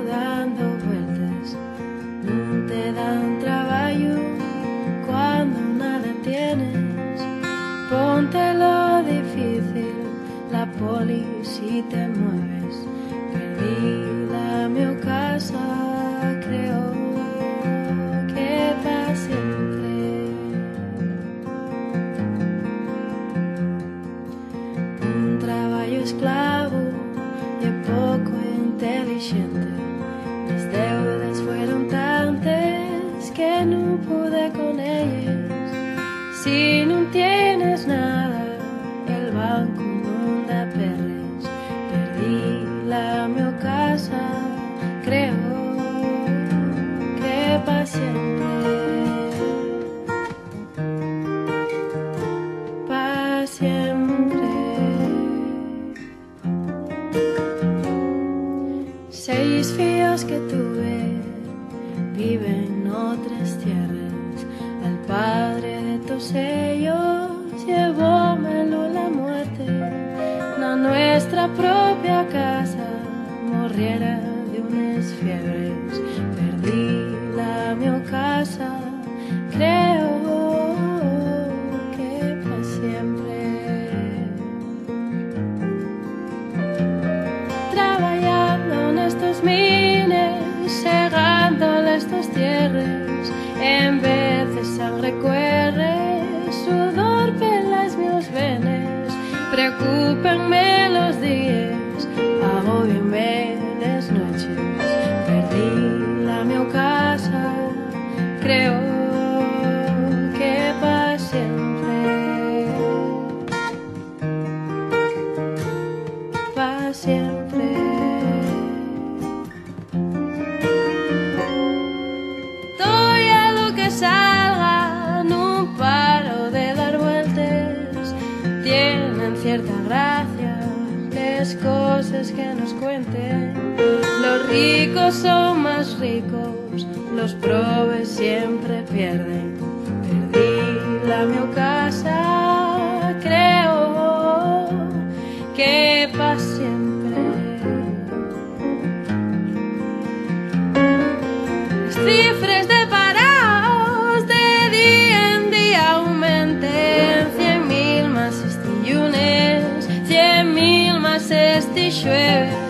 dando vueltas, non te dan traballo cuando nada tienes. Ponte lo difícil, la poli si te mueves. Perdí la mi casa, creo que para siempre. Un traballo esclavo y poco inteligente. Mis deudas fueron tantas que no pude con ellas. Si no tienes nada, el banco no da perres. Perdí la mi casa, creo que para siempre. Para siempre. 6 fíos que tuve viven otras tierras. Al padre de todos ellos llevómelo la muerte. Na nuestra propia casa morriera de unas fiebres. Perdí la mi casa, creo que para siempre. Trabajando en estos mines, segando estos tierras, en vez de sangre corre sudor pelas mis venas. Preocúpenme los días, agóbienme las noches. Perdí la mi casa, creo que para siempre. Para siempre. Doy a lo que salga, no paro de dar vueltas. Tienen cierta gracia las cosas que nos cuenten. Los ricos son más ricos, los probes siempre pierden. Perdí la mi casa, creo que para siempre. Las cifras de parados de día en día aumenten. 100.000 más este lunes, 100.000 más este jueves.